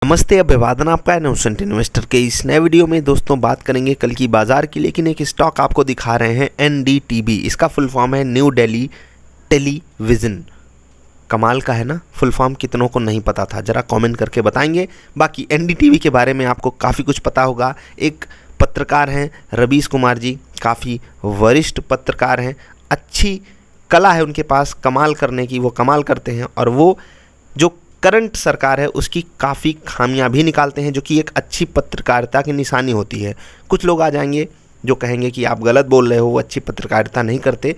नमस्ते, अभिवादन आपका इनोसेंट इन्वेस्टर के इस नए वीडियो में दोस्तों बात करेंगे कल की बाजार की। लेकिन एक स्टॉक आपको दिखा रहे हैं एनडीटीवी। इसका फुल फॉर्म है न्यू दिल्ली टेलीविज़न। कमाल का है ना, फुल फॉर्म कितनों को नहीं पता था, ज़रा कमेंट करके बताएंगे। बाकी एनडीटीवी के बारे में आपको काफ़ी कुछ पता होगा। एक पत्रकार हैं रवीश कुमार जी, काफ़ी वरिष्ठ पत्रकार हैं, अच्छी कला है उनके पास कमाल करने की, वो कमाल करते हैं। और वो जो करंट सरकार है उसकी काफ़ी खामियां भी निकालते हैं, जो कि एक अच्छी पत्रकारिता की निशानी होती है। कुछ लोग आ जाएंगे जो कहेंगे कि आप गलत बोल रहे हो, वो अच्छी पत्रकारिता नहीं करते।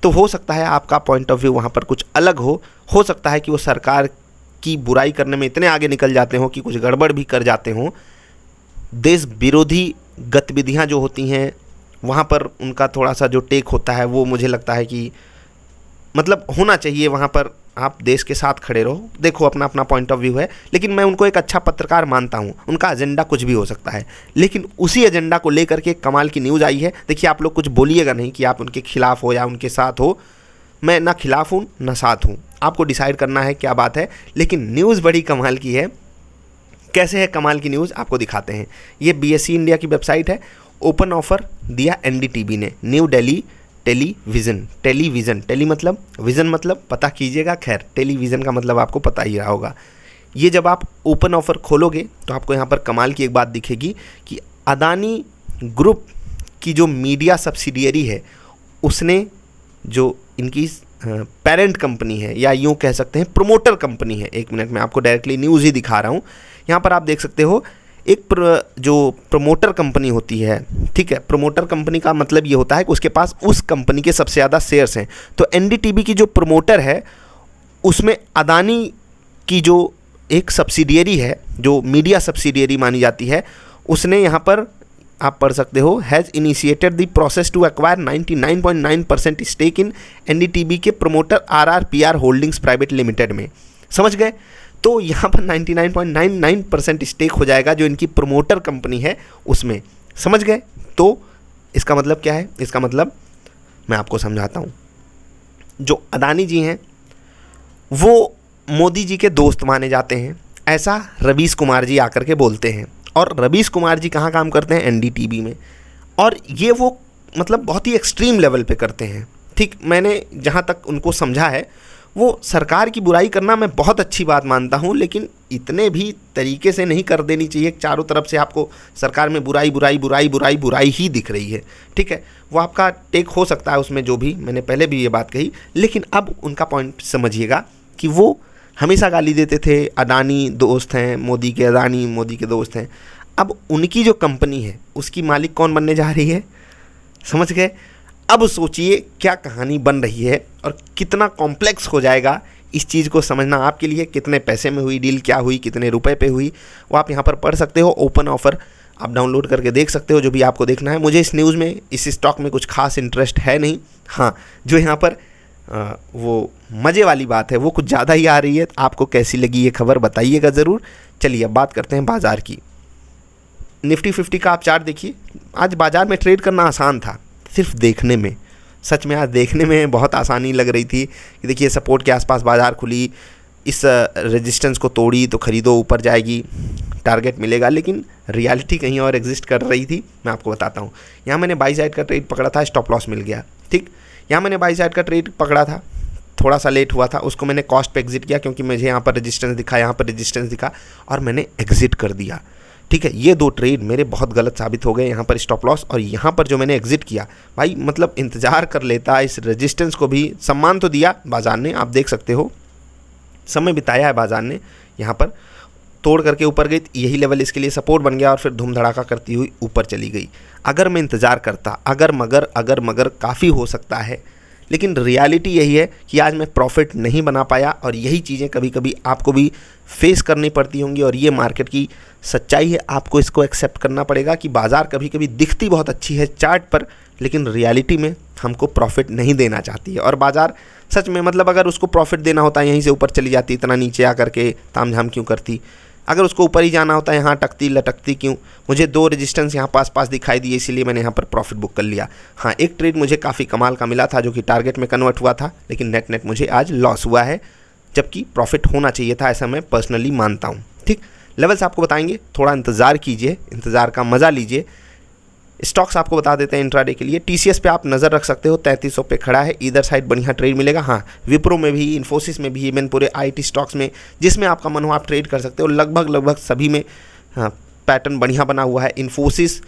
तो हो सकता है आपका पॉइंट ऑफ व्यू वहाँ पर कुछ अलग हो सकता है कि वो सरकार की बुराई करने में इतने आगे निकल जाते हो कि कुछ गड़बड़ भी कर जाते हों। देश विरोधी गतिविधियाँ जो होती हैं वहाँ पर उनका थोड़ा सा जो टेक होता है वो मुझे लगता है कि मतलब होना चाहिए। वहाँ पर आप देश के साथ खड़े रहो। देखो, अपना अपना पॉइंट ऑफ व्यू है, लेकिन मैं उनको एक अच्छा पत्रकार मानता हूँ। उनका एजेंडा कुछ भी हो सकता है, लेकिन उसी एजेंडा को लेकर के कमाल की न्यूज़ आई है। देखिए, आप लोग कुछ बोलिएगा नहीं कि आप उनके खिलाफ हो या उनके साथ हो। मैं ना खिलाफ हूँ ना साथ हूँ, आपको डिसाइड करना है क्या बात है। लेकिन न्यूज़ बड़ी कमाल की है। कैसे है कमाल की न्यूज़, आपको दिखाते हैं। ये बीएसई इंडिया की वेबसाइट है। ओपन ऑफर दिया एनडीटीवी ने न्यू दिल्ली टेलीविज़न। टेली मतलब विज़न, मतलब पता कीजिएगा। खैर, टेलीविज़न का मतलब आपको पता ही रहा होगा। ये जब आप ओपन ऑफर खोलोगे तो आपको यहाँ पर कमाल की एक बात दिखेगी कि अदानी ग्रुप की जो मीडिया सब्सिडियरी है उसने, जो इनकी पेरेंट कंपनी है या यूँ कह सकते हैं प्रोमोटर कंपनी है। एक मिनट में आपको डायरेक्टली न्यूज़ ही दिखा रहा हूँ। यहाँ पर आप देख सकते हो एक जो प्रमोटर कंपनी होती है, ठीक है, प्रमोटर कंपनी का मतलब ये होता है कि उसके पास उस कंपनी के सबसे ज़्यादा शेयर्स हैं। तो एनडीटीवी की जो प्रमोटर है उसमें अदानी की जो एक सब्सिडियरी है, जो मीडिया सब्सिडियरी मानी जाती है, उसने यहाँ पर आप पढ़ सकते हो, has initiated the process to acquire 99.9% stake in NDTV के promoter RRPR holdings private limited में। समझ गए? तो यहाँ पर 99.99% स्टेक हो जाएगा जो इनकी प्रमोटर कंपनी है उसमें। समझ गए? तो इसका मतलब क्या है? इसका मतलब मैं आपको समझाता हूँ। जो अदानी जी हैं वो मोदी जी के दोस्त माने जाते हैं, ऐसा रवीश कुमार जी आकर के बोलते हैं। और रवीश कुमार जी कहाँ काम करते हैं? एनडीटीवी में। और ये वो मतलब बहुत ही एक्सट्रीम लेवल पे करते हैं। ठीक, मैंने जहाँ तक उनको समझा है, वो सरकार की बुराई करना मैं बहुत अच्छी बात मानता हूँ, लेकिन इतने भी तरीके से नहीं कर देनी चाहिए। चारों तरफ से आपको सरकार में बुराई बुराई बुराई बुराई बुराई ही दिख रही है। ठीक है, वो आपका टेक हो सकता है उसमें, जो भी मैंने पहले भी ये बात कही। लेकिन अब उनका पॉइंट समझिएगा कि वो हमेशा गाली देते थे, अदानी दोस्त हैं मोदी के, अदानी मोदी के दोस्त हैं। अब उनकी जो कंपनी है उसकी मालिक कौन बनने जा रही है? समझ गए? अब सोचिए क्या कहानी बन रही है और कितना कॉम्प्लेक्स हो जाएगा इस चीज़ को समझना आपके लिए। कितने पैसे में हुई डील, क्या हुई, कितने रुपए पे हुई, वो आप यहाँ पर पढ़ सकते हो। ओपन ऑफर आप डाउनलोड करके देख सकते हो, जो भी आपको देखना है। मुझे इस न्यूज़ में, इस स्टॉक में कुछ खास इंटरेस्ट है नहीं। हाँ, जो यहाँ पर वो मज़े वाली बात है वो कुछ ज़्यादा ही आ रही है। आपको कैसी लगी ये खबर बताइएगा ज़रूर। चलिए अब बात करते हैं बाज़ार की। निफ्टी 50 का आप चार्ट देखिए। आज बाज़ार में ट्रेड करना आसान था, सिर्फ देखने में। सच में आज देखने में बहुत आसानी लग रही थी कि देखिए सपोर्ट के आसपास बाज़ार खुली, इस रेजिस्टेंस को तोड़ी तो ख़रीदो, ऊपर जाएगी, टारगेट मिलेगा। लेकिन रियलिटी कहीं और एग्जिस्ट कर रही थी। मैं आपको बताता हूँ। यहाँ मैंने बाई साइड का ट्रेड पकड़ा था, स्टॉप लॉस मिल गया। ठीक, यहाँ मैंने बाई साइड का ट्रेड पकड़ा था, थोड़ा सा लेट हुआ था, उसको मैंने कॉस्ट पे एग्जिट किया क्योंकि मुझे यहाँ पर रेजिस्टेंस दिखा, यहाँ पर रेजिस्टेंस दिखा और मैंने एग्जिट कर दिया। ठीक है, ये दो ट्रेड मेरे बहुत गलत साबित हो गए। यहाँ पर स्टॉप लॉस और यहाँ पर जो मैंने एग्जिट किया, भाई मतलब इंतज़ार कर लेता, इस रेजिस्टेंस को भी सम्मान तो दिया बाज़ार ने। आप देख सकते हो समय बिताया है बाज़ार ने। यहाँ पर तोड़ करके ऊपर गई, यही लेवल इसके लिए सपोर्ट बन गया और फिर धूम धड़ाका करती हुई ऊपर चली गई। अगर मैं इंतज़ार करता, अगर मगर काफ़ी हो सकता है। लेकिन रियलिटी यही है कि आज मैं प्रॉफिट नहीं बना पाया और यही चीज़ें कभी कभी आपको भी फेस करनी पड़ती होंगी। और ये मार्केट की सच्चाई है, आपको इसको एक्सेप्ट करना पड़ेगा कि बाज़ार कभी कभी दिखती बहुत अच्छी है चार्ट पर, लेकिन रियलिटी में हमको प्रॉफिट नहीं देना चाहती है। और बाज़ार सच में मतलब अगर उसको प्रॉफिट देना होता यहीं से ऊपर चली जाती, इतना नीचे आकर के तामझाम क्यों करती? अगर उसको ऊपर ही जाना होता यहाँ अटकती लटकती क्यों? मुझे दो रेजिस्टेंस यहाँ पास दिखाई दिए, इसीलिए मैंने यहाँ पर प्रॉफिट बुक कर लिया। हाँ, एक ट्रेड मुझे काफ़ी कमाल का मिला था जो कि टारगेट में कन्वर्ट हुआ था, लेकिन नेट मुझे आज लॉस हुआ है, जबकि प्रॉफिट होना चाहिए था, ऐसा मैं पर्सनली मानता हूँ। ठीक, लेवल्स आपको बताएंगे, थोड़ा इंतज़ार कीजिए, इंतज़ार का मज़ा लीजिए। स्टॉक्स आपको बता देते हैं इंट्राडे के लिए। टीसीएस पे आप नज़र रख सकते हो, 3300 पे खड़ा है, इधर साइड बढ़िया ट्रेड मिलेगा। हाँ, विप्रो में भी, इन्फोसिस में भी, इवन पूरे आईटी स्टॉक्स में जिसमें आपका मन हो आप ट्रेड कर सकते हो। लगभग सभी में हाँ पैटर्न बढ़िया बना हुआ है। इन्फोसिस,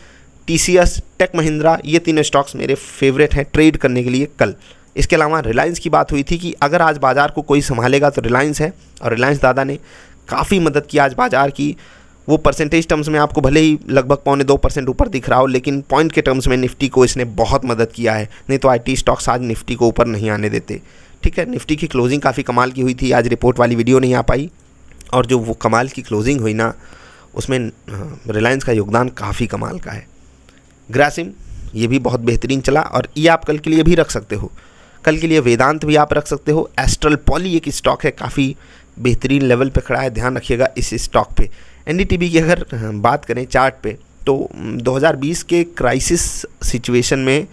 टीसीएस, टेक महिंद्रा, ये तीनों स्टॉक्स मेरे फेवरेट हैं ट्रेड करने के लिए कल। इसके अलावा रिलायंस की बात हुई थी कि अगर आज बाज़ार को कोई संभालेगा तो रिलायंस है, और रिलायंस दादा ने काफ़ी मदद की आज बाज़ार की। वो परसेंटेज टर्म्स में आपको भले ही लगभग 0.25% ऊपर दिख रहा हो, लेकिन पॉइंट के टर्म्स में निफ्टी को इसने बहुत मदद किया है। नहीं तो आईटी स्टॉक्स आज निफ्टी को ऊपर नहीं आने देते। ठीक है, निफ्टी की क्लोजिंग काफ़ी कमाल की हुई थी, आज रिपोर्ट वाली वीडियो नहीं आ पाई, और जो वो कमाल की क्लोजिंग हुई ना, उसमें रिलायंस का योगदान काफ़ी कमाल का है। ग्रासिम ये भी बहुत बेहतरीन चला, और ये आप कल के लिए भी रख सकते हो। कल के लिए वेदांत भी आप रख सकते हो। एस्ट्रल पॉली एक स्टॉक है, काफ़ी बेहतरीन लेवल पे खड़ा है, ध्यान रखिएगा इस स्टॉक पे। एनडीटीवी की अगर बात करें चार्ट पे, तो 2020 के क्राइसिस सिचुएशन में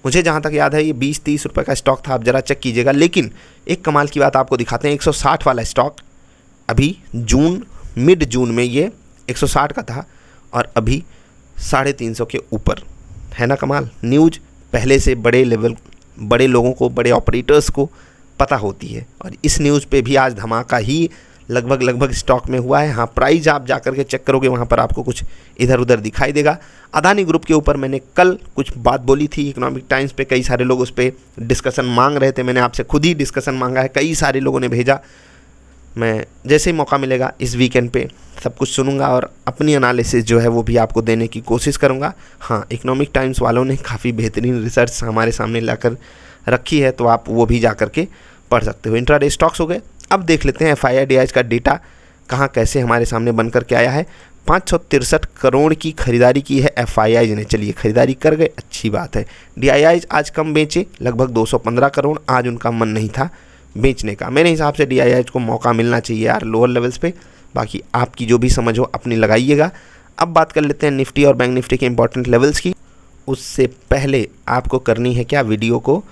मुझे जहाँ तक याद है ये 20-30 रुपये का स्टॉक था, आप ज़रा चेक कीजिएगा। लेकिन एक कमाल की बात आपको दिखाते हैं, 160 वाला स्टॉक अभी मिड जून में ये 160 का था, और अभी 350 के ऊपर है ना कमाल। न्यूज़ पहले से बड़े लोगों को, बड़े ऑपरेटर्स को पता होती है, और इस न्यूज़ पे भी आज धमाका ही लगभग स्टॉक में हुआ है। हाँ, प्राइस आप जा कर के चेक करोगे, वहाँ पर आपको कुछ इधर उधर दिखाई देगा। अदानी ग्रुप के ऊपर मैंने कल कुछ बात बोली थी, इकोनॉमिक टाइम्स पे कई सारे लोग उस पर डिस्कशन मांग रहे थे, मैंने आपसे खुद ही डिस्कशन मांगा है, कई सारे लोगों ने भेजा। मैं जैसे ही मौका मिलेगा इस वीकेंड पे सब कुछ सुनूंगा, और अपनी एनालिसिस जो है वो भी आपको देने की कोशिश करूंगा। हाँ, इकोनॉमिक टाइम्स वालों ने काफ़ी बेहतरीन रिसर्च हमारे सामने लाकर रखी है, तो आप वो भी जा कर के पढ़ सकते हो। इंट्राडे स्टॉक्स हो गए। अब देख लेते हैं FII का डेटा कहाँ कैसे हमारे सामने बन कर के आया है। 563 करोड़ की खरीदारी की है FII ने। चलिए, खरीदारी कर गए, अच्छी बात है। DII आज कम बेचे, लगभग 215 करोड़। आज उनका मन नहीं था बेचने का। मेरे हिसाब से DII को मौका मिलना चाहिए यार लोअर लेवल्स पे। बाकी आपकी जो भी समझ हो अपनी लगाइएगा। अब बात कर लेते हैं निफ्टी और बैंक निफ्टी के इंपॉर्टेंट लेवल्स की। उससे पहले आपको करनी है क्या, वीडियो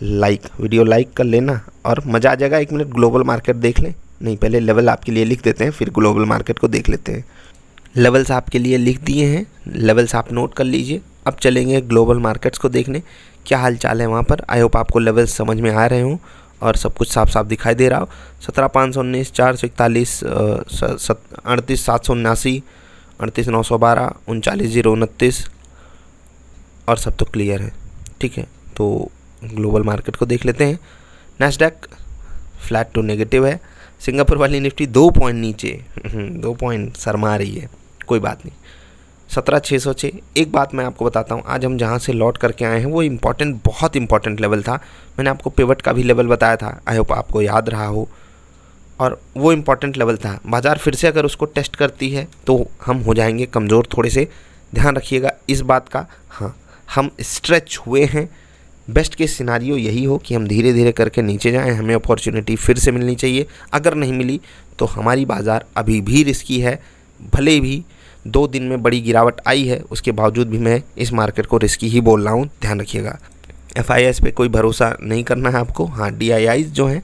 लाइक कर लेना, और मज़ा आ जाएगा। 1 मिनट ग्लोबल मार्केट देख लें। नहीं, पहले लेवल आपके लिए लिख देते हैं, फिर ग्लोबल मार्केट को देख लेते हैं। लेवल्स आपके लिए लिख दिए हैं, लेवल्स आप नोट कर लीजिए। अब चलेंगे ग्लोबल मार्केट्स को देखने, क्या हाल चाल है वहाँ पर। आई होप आपको लेवल्स समझ में आ रहे हों और सब कुछ साफ साफ दिखाई दे रहा हो। 17,519, 441, 38,779, 38,912, 39,029, और सब तो क्लियर है। ठीक है, तो ग्लोबल मार्केट को देख लेते हैं। नैस्डैक फ्लैट टू नेगेटिव है। सिंगापुर वाली निफ्टी 2 पॉइंट नीचे, 2 पॉइंट शर्मा रही है, कोई बात नहीं। 17,606। एक बात मैं आपको बताता हूँ, आज हम जहाँ से लौट करके आए हैं वो बहुत इंपॉर्टेंट लेवल था। मैंने आपको पिवट का भी लेवल बताया था, आई होप आपको याद रहा हो, और वो इम्पॉर्टेंट लेवल था। बाज़ार फिर से अगर उसको टेस्ट करती है तो हम हो जाएंगे कमज़ोर थोड़े से, ध्यान रखिएगा इस बात का। हाँ, हम स्ट्रेच हुए हैं। बेस्ट केस सिनारियो यही हो कि हम धीरे धीरे करके नीचे जाएं, हमें अपॉर्चुनिटी फिर से मिलनी चाहिए। अगर नहीं मिली तो हमारी बाज़ार अभी भी रिस्की है। भले भी 2 दिन में बड़ी गिरावट आई है, उसके बावजूद भी मैं इस मार्केट को रिस्की ही बोल रहा हूँ, ध्यान रखिएगा। FIS पे कोई भरोसा नहीं करना है आपको। हाँ, DIIs जो हैं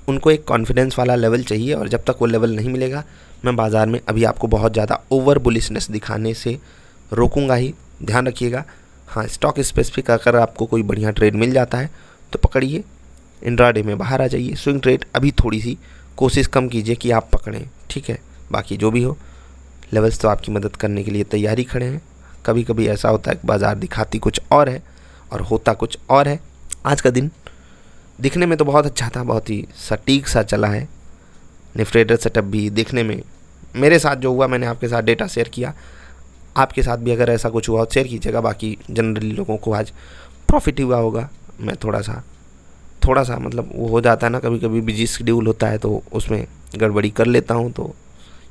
उनको एक कॉन्फिडेंस वाला लेवल चाहिए, और जब तक वो लेवल नहीं मिलेगा मैं बाज़ार में अभी आपको बहुत ज़्यादा ओवर बुलिशनेस दिखाने से रोकूंगा ही, ध्यान रखिएगा। हाँ, स्टॉक स्पेसिफिक अगर आपको कोई बढ़िया ट्रेड मिल जाता है तो पकड़िए, इंट्राडे में बाहर आ जाइए। स्विंग ट्रेड अभी थोड़ी सी कोशिश कम कीजिए कि आप पकड़ें, ठीक है। बाकी जो भी हो, लेवल्स तो आपकी मदद करने के लिए तैयारी खड़े हैं। कभी कभी ऐसा होता है कि बाज़ार दिखाती कुछ और है और होता कुछ और है। आज का दिन दिखने में तो बहुत अच्छा था, बहुत ही सटीक सा चला है। निफ्टी ट्रेडर सेटअप भी दिखने में, मेरे साथ जो हुआ मैंने आपके साथ डेटा शेयर किया, आपके साथ भी अगर ऐसा कुछ हुआ शेयर कीजिएगा। बाकी जनरली लोगों को आज प्रॉफिट हुआ होगा। मैं थोड़ा सा मतलब वो हो जाता है ना, कभी कभी बिजी शेड्यूल होता है तो उसमें गड़बड़ी कर लेता हूँ, तो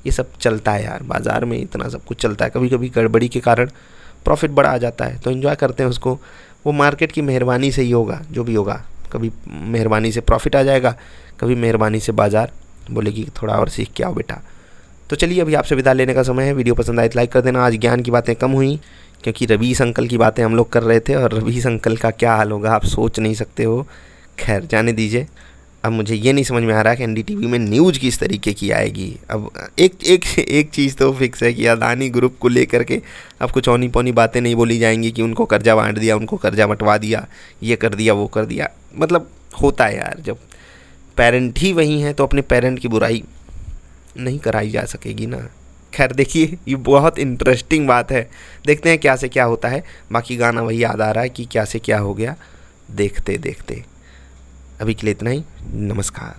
ये सब चलता है यार, बाज़ार में इतना सब कुछ चलता है। कभी कभी गड़बड़ी के कारण प्रॉफिट बड़ा आ जाता है, तो एंजॉय करते हैं उसको। वो मार्केट की मेहरबानी से ही होगा जो भी होगा। कभी मेहरबानी से प्रॉफिट आ जाएगा, कभी मेहरबानी से बाज़ार बोलेगी कि थोड़ा और सीख के आओ बेटा। तो चलिए, अभी आपसे विदा लेने का समय है। वीडियो पसंद आए तो लाइक कर देना। आज ज्ञान की बातें कम हुई क्योंकि रवीश अंकल की बातें हम लोग कर रहे थे, और रवीश अंकल का क्या हाल होगा आप सोच नहीं सकते हो। खैर, जाने दीजिए। अब मुझे ये नहीं समझ में आ रहा कि एनडीटीवी में न्यूज़ किस तरीके की आएगी। अब एक चीज़ तो फिक्स है कि अदानी ग्रुप को लेकर के अब कुछ औनी पौनी बातें नहीं बोली जाएंगी कि उनको कर्जा बांट दिया, उनको कर्जा बंटवा दिया, ये कर दिया, वो कर दिया। मतलब होता है यार, जब पेरेंट ही वही हैं तो अपने पेरेंट की बुराई नहीं कराई जा सकेगी ना। खैर देखिए, ये बहुत इंटरेस्टिंग बात है, देखते हैं क्या से क्या होता है। बाकी गाना वही याद आ रहा है कि क्या से क्या हो गया देखते देखते। अभी के लिए इतना ही, नमस्कार।